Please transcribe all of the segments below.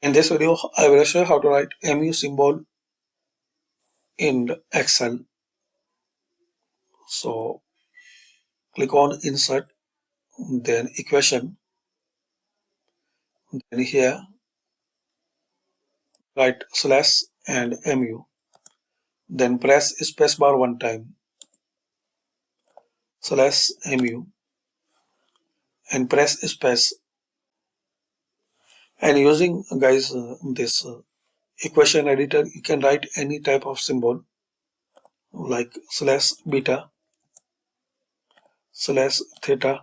In this video, I will show you how to write mu symbol in Excel. So click on Insert, then Equation, then here write slash and mu. Then press spacebar one time, slash mu, and press space. And using guys this equation editor, you can write any type of symbol like slash beta, slash theta,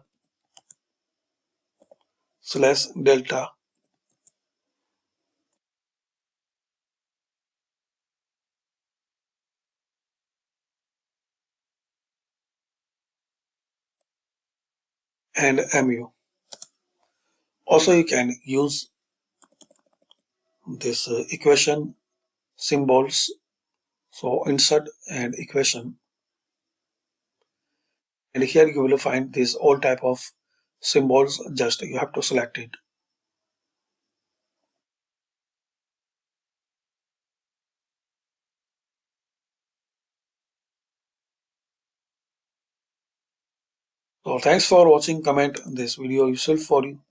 slash delta, and mu. Also, you can use this equation symbols. So insert and equation, and here you will find this all type of symbols. Just you have to select it. So thanks for watching. Comment this video useful for you.